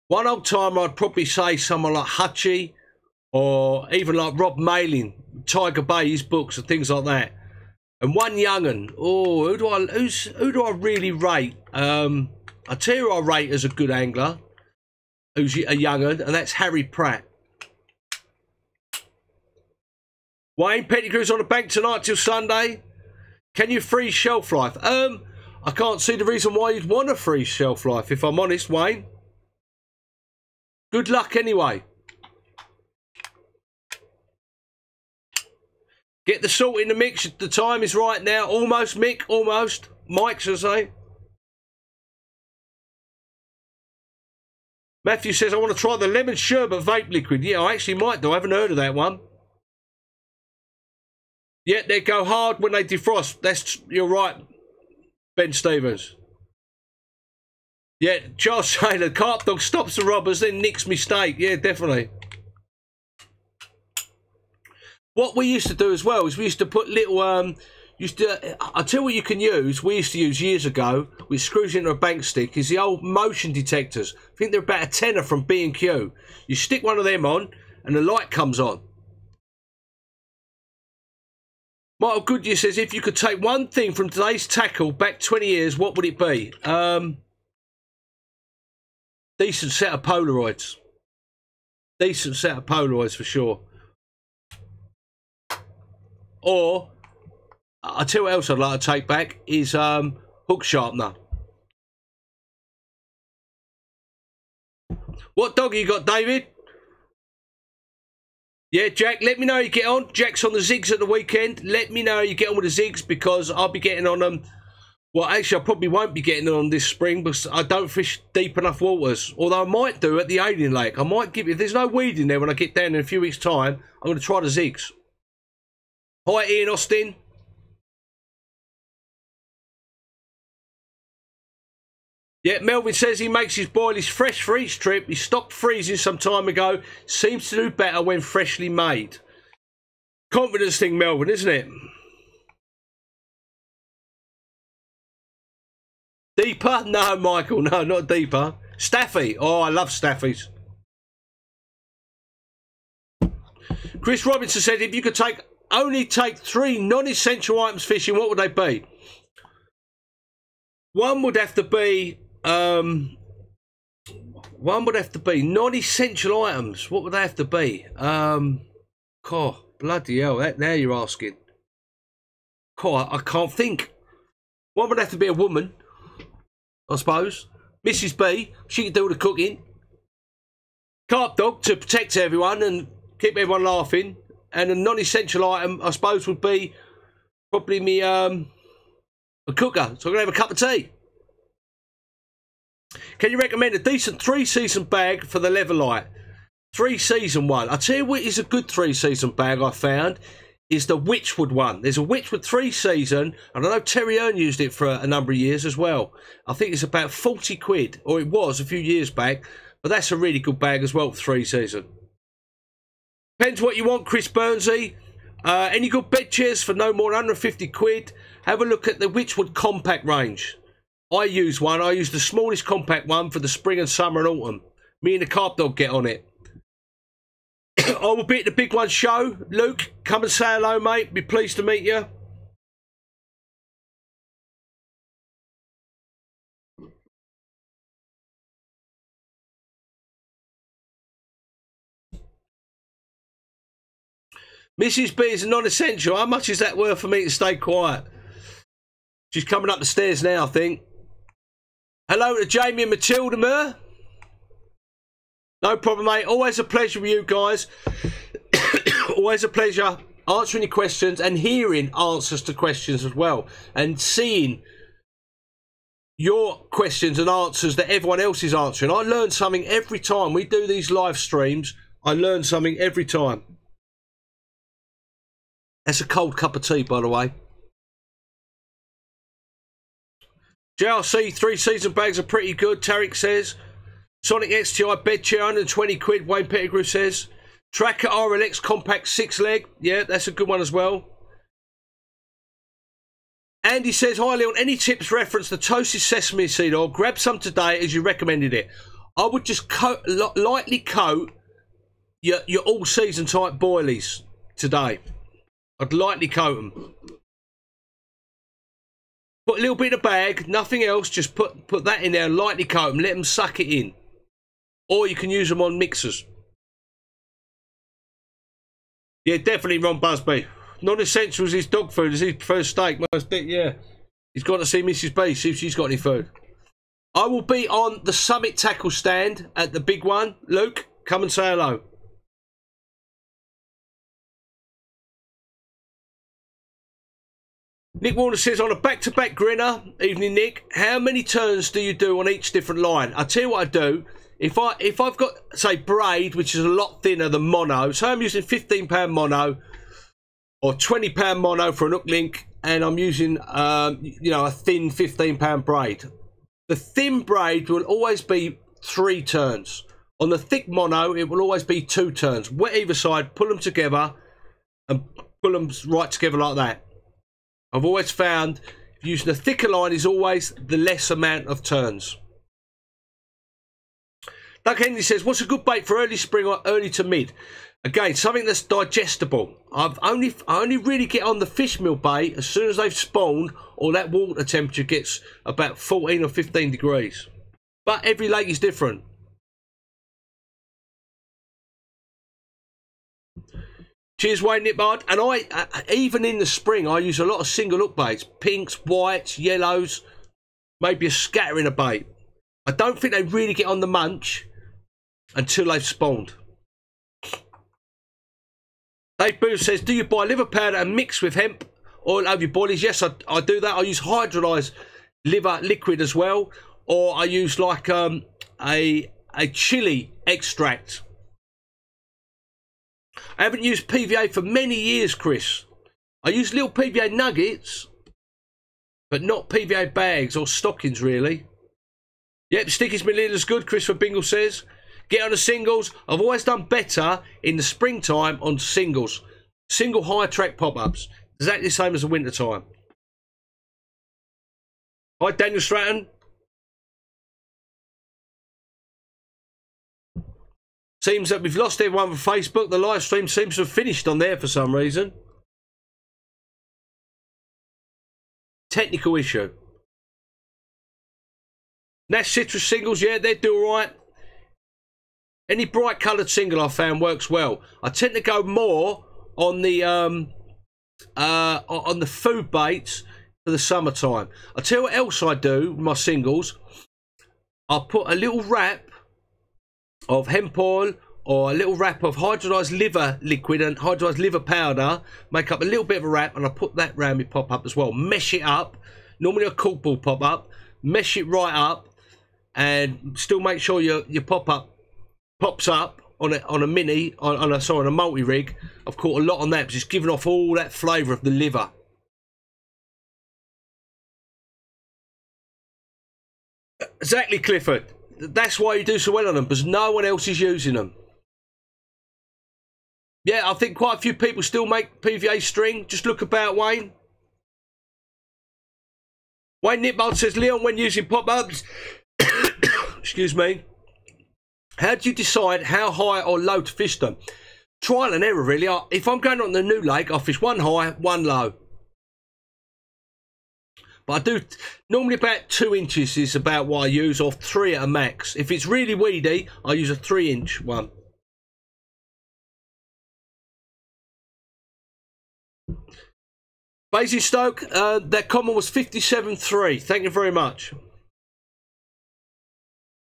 One old timer, I'd probably say someone like Hutchie or even like Rob Mailing, Tiger Bay, his books and things like that. And one young'un. Oh, who do I really rate? I tell you who I rate as a good angler, who's a young'un, and that's Harry Pratt. Wayne, Pettigrew's on the bank tonight till Sunday. Can you freeze shelf life? I can't see the reason why you'd want to freeze shelf life, if I'm honest, Wayne. Good luck anyway. Get the salt in the mix. The time is right now. Almost, Mick. Almost. Mike, should I say. Matthew says, I want to try the lemon sherbet vape liquid. Yeah, I actually might do. I haven't heard of that one. Yeah, they go hard when they defrost. You're right, Ben Stevens. Yeah, Charles Taylor. Carp dog stops the robbers, then nicks me steak. Yeah, definitely. What we used to do as well is we used to put little, I'll tell you what you can use, we used to use years ago, with screws into a bank stick, is the old motion detectors. I think they're about a tenner from B&Q. You stick one of them on, and the light comes on. Michael Goodyear says, if you could take one thing from today's tackle back 20 years, what would it be? Decent set of Polaroids. Decent set of Polaroids for sure. Or, I'll tell you what else I'd like to take back is hook sharpener. What dog you got, David? Yeah, Jack, let me know how you get on. Jack's on the zigs at the weekend. Let me know how you get on with the zigs because I'll be getting on them. Well, actually, I probably won't be getting on this spring because I don't fish deep enough waters. Although I might do at the Alien Lake. I might give it. If there's no weed in there when I get down in a few weeks' time, I'm going to try the zigs. Hi, Ian Austin. Yeah, Melvin says he makes his boilies fresh for each trip. He stopped freezing some time ago. Seems to do better when freshly made. Confidence thing, Melvin, isn't it? Deeper? No, Michael. No, not deeper. Staffy. Oh, I love Staffies. Chris Robinson said if you could only take 3 non-essential items fishing, what would they be? One would have to be non-essential items. What would they have to be? God, bloody hell! Now you're asking. God, I can't think. One would have to be a woman, I suppose. Mrs. B, she can do all the cooking. Carp dog to protect everyone and keep everyone laughing. And a non-essential item, I suppose, would be probably me a cooker, so I'm gonna have a cup of tea. Can you recommend a decent 3-season bag for the Leverlight? 3-season one. I'll tell you what is a good 3-season bag I found is the Witchwood one. There's a Witchwood 3-season, and I know Terry Earn used it for a number of years as well. I think it's about 40 quid, or it was a few years back, but that's a really good bag as well for 3-season. Depends what you want, Chris Burnsy. Any good bed chairs for no more than 150 quid? Have a look at the Witchwood compact range. I use one. I use the smallest compact one for the spring and summer and autumn. Me and the Carp Dog get on it. I will be at the Big One show. Luke, come and say hello, mate. Be pleased to meet you. Mrs. B is a non-essential. How much is that worth for me to stay quiet? She's coming up the stairs now, I think. Hello to Jamie and Matilda Moore. No problem, mate. Always a pleasure with you guys. Always a pleasure answering your questions and hearing answers to questions as well. And seeing your questions and answers that everyone else is answering. I learn something every time we do these live streams. I learn something every time. That's a cold cup of tea, by the way. JRC 3 season bags are pretty good, Tarek says. Sonic XTI bed chair, 120 quid, Wayne Pettigrew says. Tracker RLX compact 6 leg. Yeah, that's a good one as well. Andy says, hi Leon, any tips reference the toasted sesame seed oil? Grab some today as you recommended it. I would just lightly coat your all season type boilies today. I'd lightly coat them. Put a little bit in a bag, nothing else. Just put that in there and lightly coat them. Let them suck it in. Or you can use them on mixers. Yeah, definitely Ron Busby. Non-essential is his dog food. Is his preferred steak? Yeah. He's got to see Mrs. B, see if she's got any food. I will be on the Summit tackle stand at the big one. Luke, come and say hello. Nick Warner says, on a back-to-back grinner, evening Nick, how many turns do you do on each different line? I'll tell you what I do. If I've got, say, braid, which is a lot thinner than mono, so I'm using £15 mono or £20 mono for an hook link, and I'm using, you know, a thin £15 braid. The thin braid will always be 3 turns. On the thick mono, it will always be 2 turns. Wet either side, pull them together, and pull them right together like that. I've always found using a thicker line is always the less amount of turns. Doug Henry says, what's a good bait for early spring or early to mid? Again, something that's digestible. I only really get on the fish meal bait as soon as they've spawned or that water temperature gets about 14 or 15 degrees. But every lake is different. Cheers, Wayne Nipard. And I even in the spring, I use a lot of single hook baits. Pinks, whites, yellows, maybe a scattering of bait. I don't think they really get on the munch until they've spawned. Dave Booth says, do you buy liver powder and mix with hemp oil over your boilies? Yes, I do that. I use hydrolyzed liver liquid as well. Or I use like a chili extract. I haven't used PVA for many years, Chris. I use little PVA nuggets, but not PVA bags or stockings, really. Yep, Sticky's Milliliter's good, Christopher Bingle says. Get on the singles. I've always done better in the springtime on singles. Single high track pop-ups. Exactly the same as the winter time. Hi, Daniel Stratton. Seems that we've lost everyone from Facebook. The live stream seems to have finished on there for some reason. Technical issue. Nash Citrus singles, yeah, they do all right. Any bright coloured single I found works well. I tend to go more on the food baits for the summertime. I'll tell you what else I do with my singles. I'll put a little wrap of hemp oil or a little wrap of hydrolyzed liver liquid and hydrolyzed liver powder, make up a little bit of a wrap, and I put that round my pop-up as well. Mesh it up, normally a corkball pop-up, mesh it right up, and still make sure your pop-up pops up on a mini, on a multi-rig. I've caught a lot on that because it's giving off all that flavour of the liver. Exactly, Clifford. That's why you do so well on them, because no one else is using them. Yeah, I think quite a few people still make PVA string. Just look about, Wayne. Wayne Nipbald says, Leon, when using pop-ups, excuse me, how do you decide how high or low to fish them? Trial and error, really. If I'm going on the new lake, I fish one high, one low. But I do, normally about 2 inches is about what I use, or 3 at a max. If it's really weedy, I use a 3-inch one. Basingstoke, that comment was 57.3. Thank you very much.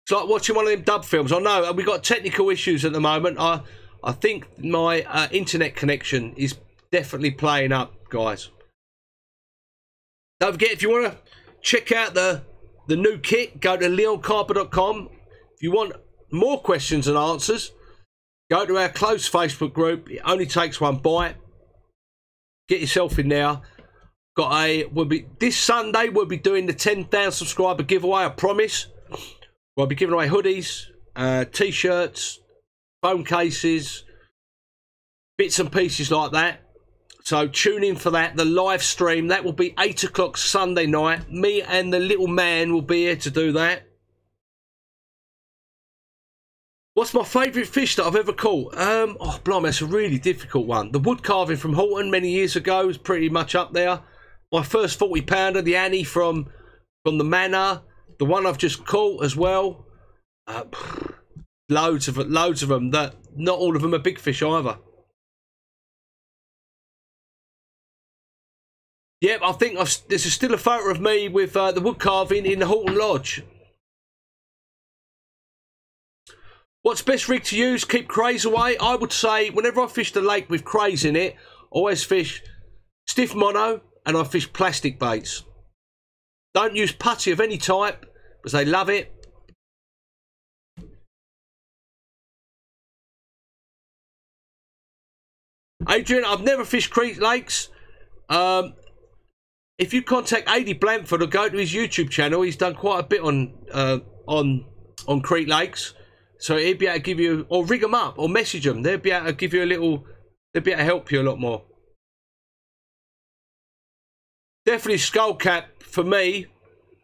It's like watching one of them dub films. I know, we've got technical issues at the moment. I think my internet connection is definitely playing up, guys. Don't forget, if you want to check out the the new kit, go to leoncarper.com. If you want more questions and answers, go to our close Facebook group. It only takes one bite. Get yourself in there. This Sunday we'll be doing the 10,000 subscriber giveaway. I promise. We'll be giving away hoodies, t-shirts, phone cases, bits and pieces like that. So tune in for that. The live stream, that will be 8 o'clock Sunday night. Me and the little man will be here to do that. What's my favourite fish that I've ever caught? Oh, blimey, that's a really difficult one. The wood carving from Halton many years ago was pretty much up there. My first 40-pounder, the Annie from the Manor. The one I've just caught as well. Loads of them. That not all of them are big fish either. Yep, I think there's still a photo of me with the wood carving in the Halton Lodge. What's best rig to use? Keep crays away. I would say whenever I fish the lake with crays in it, always fish stiff mono and I fish plastic baits. Don't use putty of any type because they love it. Adrian, I've never fished creek lakes. If you contact Adi Blanford or go to his YouTube channel, he's done quite a bit on creek lakes. So he'll be able to give you, or rig them up, or message them. They'll be able to give you a little, they'll be able to help you a lot more. Definitely skull cap for me.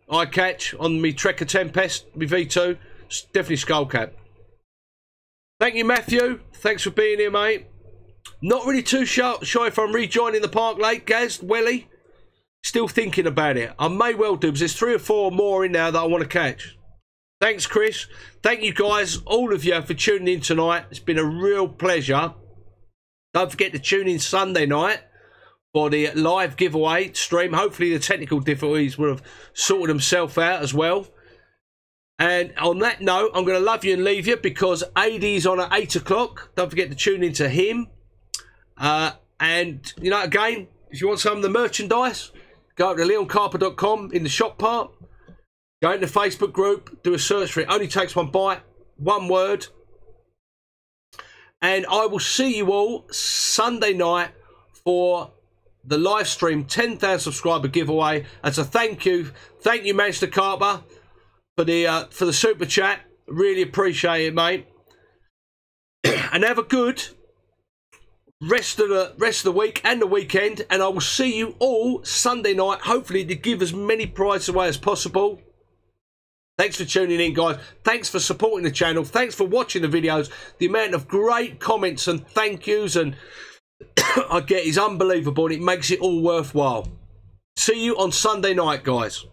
I catch on me Trekker Tempest, me V2. Definitely skull cap. Thank you, Matthew. Thanks for being here, mate. Not really too shy if I'm rejoining the Park Lake, Gaz, Welly. Still thinking about it. I may well do, because there's 3 or 4 more in there that I want to catch. Thanks, Chris. Thank you guys, all of you, for tuning in tonight. It's been a real pleasure. Don't forget to tune in Sunday night for the live giveaway stream. Hopefully the technical difficulties will have sorted themselves out as well. And on that note, I'm going to love you and leave you because AD's on at 8 o'clock. Don't forget to tune in to him. And, you know, again, if you want some of the merchandise, go to leoncarper.com in the shop part. Go into the Facebook group, do a search for it. Only takes one bite, one word. And I will see you all Sunday night for the live stream 10,000 subscriber giveaway. As a thank you Manchester Carper for the super chat. Really appreciate it, mate. And have a good rest of the week and the weekend. And I will see you all Sunday night. Hopefully to give as many prizes away as possible. Thanks for tuning in, guys. Thanks for supporting the channel. Thanks for watching the videos. The amount of great comments and thank yous and I get is unbelievable, and it makes it all worthwhile. See you on Sunday night, guys.